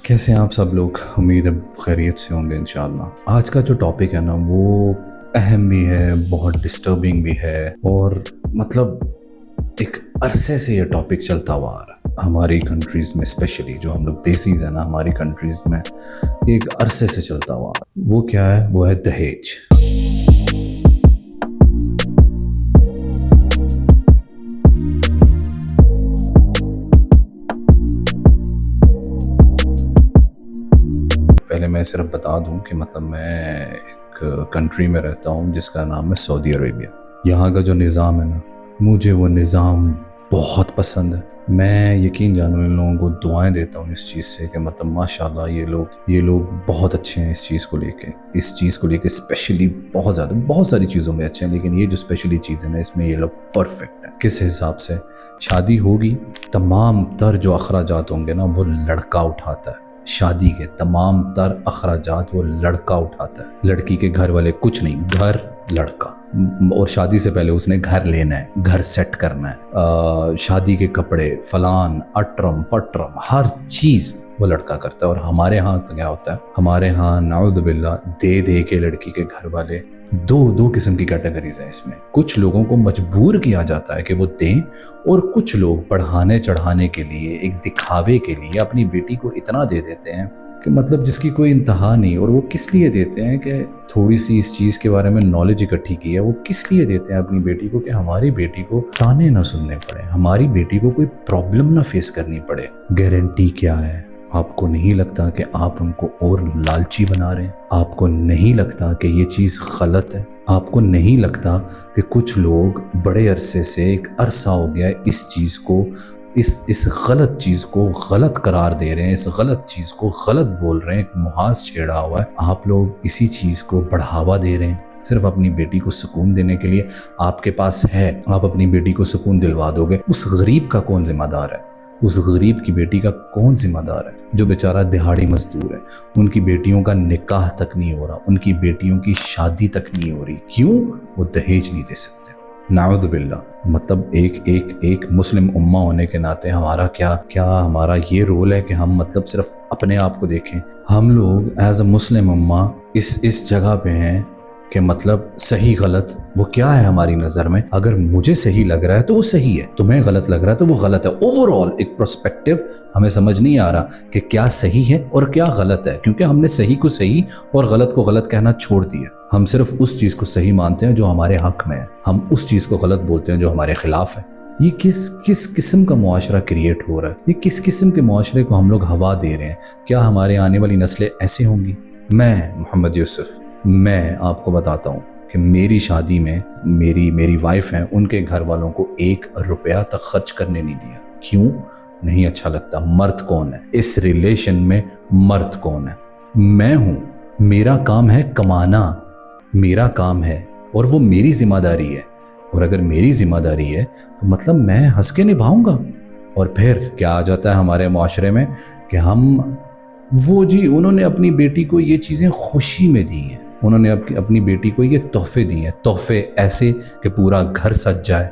कैसे हैं आप सब लोग। उम्मीद है खैरियत से होंगे इंशाल्लाह। आज का जो टॉपिक है ना वो अहम भी है, बहुत डिस्टर्बिंग भी है और मतलब एक अरसे से ये टॉपिक चलता हुआ आ रहा है हमारी कंट्रीज़ में, स्पेशली जो हम लोग देसीज है ना हमारी कंट्रीज़ में, ये एक अरसे से चलता हुआ आ रहा है। वो क्या है? वो है दहेज। पहले मैं सिर्फ बता दूं कि मतलब मैं एक कंट्री में रहता हूं जिसका नाम है सऊदी अरेबिया। यहाँ का जो निज़ाम है ना, मुझे वो निज़ाम बहुत पसंद है। मैं यकीन जानो इन लोगों को दुआएं देता हूँ इस चीज़ से कि मतलब माशाल्लाह ये लोग बहुत अच्छे हैं इस चीज़ को लेके स्पेशली बहुत ज़्यादा, बहुत सारी चीज़ों में अच्छे हैं, लेकिन ये जो स्पेशली चीज़ है ना इसमें ये लोग परफेक्ट हैं। किस हिसाब से? शादी होगी, तमाम तर जो अखराजात होंगे ना वो लड़का उठाता है। शादी के तमाम तर अखराजात वो लड़का उठाता है। लड़की के घर वाले कुछ नहीं, घर लड़का। और शादी से पहले उसने घर लेना है, घर सेट करना है, शादी के कपड़े, फलान अटरम पटरम हर चीज़ वो लड़का करता है। और हमारे यहाँ तो क्या होता है, हमारे यहाँ नाउज़ बिल्लाह दे दे के लड़की के घर वाले दो किस्म की कैटेगरीज हैं इसमें। कुछ लोगों को मजबूर किया जाता है कि वो दें, और कुछ लोग बढ़ाने चढ़ाने के लिए, एक दिखावे के लिए अपनी बेटी को इतना दे देते हैं कि मतलब जिसकी कोई इंतहा नहीं। और वो किस लिए देते हैं कि थोड़ी सी इस चीज़ के बारे में नॉलेज इकट्ठी की है, वो किस लिए देते हैं अपनी बेटी को कि हमारी बेटी को ताने ना सुनने पड़े, हमारी बेटी को कोई प्रॉब्लम ना फेस करनी पड़े। गारंटी क्या है? आपको नहीं लगता कि आप उनको और लालची बना रहे हैं? आपको नहीं लगता कि ये चीज़ गलत है? आपको नहीं लगता कि कुछ लोग बड़े अरसे से, एक अरसा हो गया इस चीज़ को, इस गलत चीज़ को गलत करार दे रहे हैं, इस गलत चीज़ को गलत बोल रहे हैं, एक मुहाज छेड़ा हुआ है, आप लोग इसी चीज़ को बढ़ावा दे रहे हैं सिर्फ अपनी बेटी को सुकून देने के लिए। आपके पास है, आप अपनी बेटी को सुकून दिलवा दोगे। उस गरीब का कौन जिम्मेदार है? उस गरीब की बेटी का कौन जिम्मेदार है जो बेचारा दिहाड़ी मजदूर है? उनकी बेटियों का निकाह तक नहीं हो रहा, उनकी बेटियों की शादी तक नहीं हो रही। क्यों? वो दहेज नहीं दे सकते। नाउज़ बिल्लाह। मतलब एक मुस्लिम उम्मा होने के नाते हमारा क्या हमारा ये रोल है कि हम मतलब सिर्फ अपने आप को देखें। हम लोग एज अ मुस्लिम उम्मा इस जगह पे हैं कि मतलब सही गलत वो क्या है हमारी नज़र में। अगर मुझे सही लग रहा है तो वो सही है, तुम्हें गलत लग रहा है तो वो गलत है। ओवरऑल एक पर्सपेक्टिव हमें समझ नहीं आ रहा कि क्या सही है और क्या गलत है, क्योंकि हमने सही को सही और गलत को गलत कहना छोड़ दिया। हम सिर्फ उस चीज़ को सही मानते हैं जो हमारे हक में है, हम उस चीज़ को गलत बोलते हैं जो हमारे खिलाफ है। ये किस किस्म का मुआशरा क्रिएट हो रहा है? ये किस किस्म के मुआशरे को हम लोग हवा दे रहे हैं? क्या हमारे आने वाली नस्लें ऐसे होंगी? मैं मोहम्मद यूसुफ, मैं आपको बताता हूँ कि मेरी शादी में मेरी वाइफ हैं, उनके घर वालों को 1 रुपया तक खर्च करने नहीं दिया। क्यों? नहीं अच्छा लगता। मर्द कौन है इस रिलेशन में? मर्द कौन है? मैं हूँ। मेरा काम है कमाना, मेरा काम है और वो मेरी जिम्मेदारी है। और अगर मेरी जिम्मेदारी है तो मतलब मैं हंस के निभाऊंगा। और फिर क्या आ जाता है हमारे माशरे में कि उन्होंने अपनी बेटी को ये चीज़ें खुशी में दी हैं, उन्होंने अपनी बेटी को ये तोहफे दिए हैं। तोहफे ऐसे कि पूरा घर सज जाए,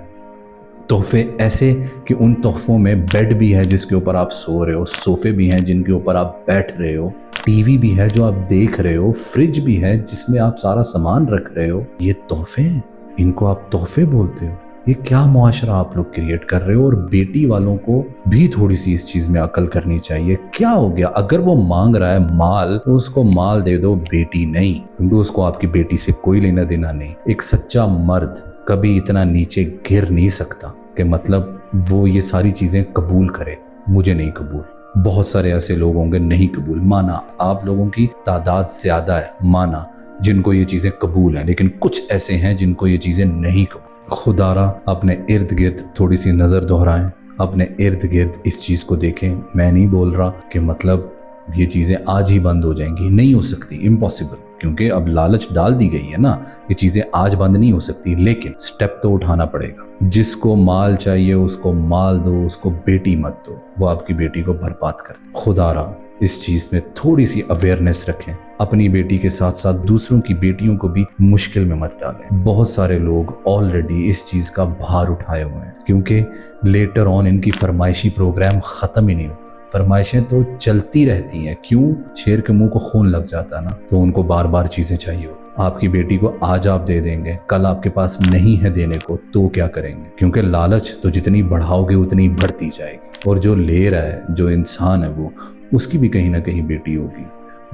तोहफे ऐसे कि उन तोहफों में बेड भी है जिसके ऊपर आप सो रहे हो, सोफे भी हैं जिनके ऊपर आप बैठ रहे हो, टीवी भी है जो आप देख रहे हो, फ्रिज भी है जिसमें आप सारा सामान रख रहे हो। ये तोहफे हैं, इनको आप तोहफे बोलते हो? ये क्या मुआशरा आप लोग क्रिएट कर रहे हो? और बेटी वालों को भी थोड़ी सी इस चीज में अकल करनी चाहिए। क्या हो गया? अगर वो मांग रहा है माल तो उसको माल दे दो, बेटी नहीं, क्योंकि उसको आपकी बेटी से कोई लेना देना नहीं। एक सच्चा मर्द कभी इतना नीचे गिर नहीं सकता कि मतलब वो ये सारी चीजें कबूल करे। मुझे नहीं कबूल, बहुत सारे ऐसे लोग होंगे नहीं कबूल, माना आप लोगों की तादाद ज्यादा है, माना जिनको ये चीजें कबूल हैं, लेकिन कुछ ऐसे हैं जिनको ये चीजें नहीं कबूल। खुदारा अपने इर्द गिर्द थोड़ी सी नज़र दोहराएं, अपने इर्द गिर्द इस चीज़ को देखें। मैं नहीं बोल रहा कि मतलब ये चीज़ें आज ही बंद हो जाएंगी, नहीं हो सकती, इम्पॉसिबल, क्योंकि अब लालच डाल दी गई है ना, ये चीज़ें आज बंद नहीं हो सकती, लेकिन स्टेप तो उठाना पड़ेगा। जिसको माल चाहिए उसको माल दो, उसको बेटी मत दो, वो आपकी बेटी को बर्बाद कर दे। खुदारा इस चीज़ में थोड़ी सी अवेयरनेस रखें, अपनी बेटी के साथ साथ दूसरों की बेटियों को भी मुश्किल में मत डालें। बहुत सारे लोग ऑलरेडी इस चीज़ का भार उठाए हुए हैं, क्योंकि लेटर ऑन इनकी फरमाइशी प्रोग्राम ख़त्म ही नहीं होता। फरमाइशें तो चलती रहती हैं। क्यों? शेर के मुंह को खून लग जाता है ना, तो उनको बार बार चीजें चाहिए होती। आपकी बेटी को आज आप दे देंगे, कल आपके पास नहीं है देने को, तो क्या करेंगे? क्योंकि लालच तो जितनी बढ़ाओगे उतनी बढ़ती जाएगी। और जो ले रहा है, जो इंसान है, वो उसकी भी कहीं ना कहीं बेटी होगी।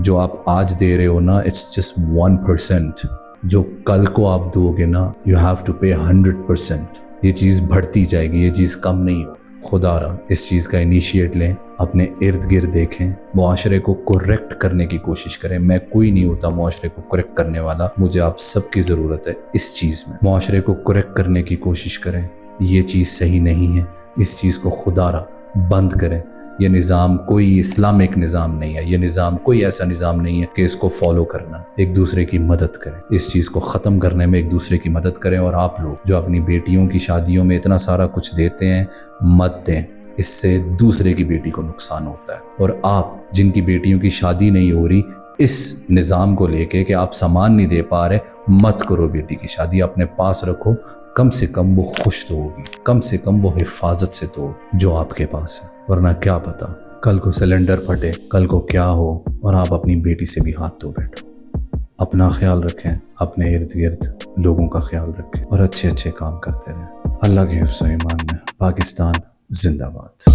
जो आप आज दे रहे हो ना, इट्स जस्ट 1%। जो कल को आप दोगे ना, यू हैव टू पे 100%। ये चीज़ बढ़ती जाएगी, ये चीज़ कम नहीं होगी। खुदारा इस चीज़ का इनिशिएट लें, अपने इर्द गिर्द देखें, मुआशरे को करेक्ट करने की कोशिश करें। मैं कोई नहीं होता मुआशरे को करेक्ट करने वाला, मुझे आप सबकी ज़रूरत है इस चीज़ में। मुआशरे को करेक्ट करने की कोशिश करें, ये चीज़ सही नहीं है, इस चीज़ को खुदारा बंद करें। ये निज़ाम कोई इस्लामिक निज़ाम नहीं है, ये निज़ाम कोई ऐसा निज़ाम नहीं है कि इसको फॉलो करना। एक दूसरे की मदद करें, इस चीज़ को ख़त्म करने में एक दूसरे की मदद करें। और आप लोग जो अपनी बेटियों की शादियों में इतना सारा कुछ देते हैं, मत दें, इससे दूसरे की बेटी को नुकसान होता है। और आप जिनकी बेटियों की शादी नहीं हो रही, इस निज़ाम को लेके कि आप सामान नहीं दे पा रहे, मत करो बेटी की शादी, अपने पास रखो। कम से कम वो खुश तो होगी, कम से कम वो हिफाजत से तो जो आपके पास है। वरना क्या पता कल को सिलेंडर फटे, कल को क्या हो और आप अपनी बेटी से भी हाथ धो बैठो। अपना ख्याल रखें, अपने इर्द गिर्द लोगों का ख्याल रखें और अच्छे अच्छे काम करते रहें। अल्लाह के हिफ्ज़-ओ-ईमान में। पाकिस्तान जिंदाबाद।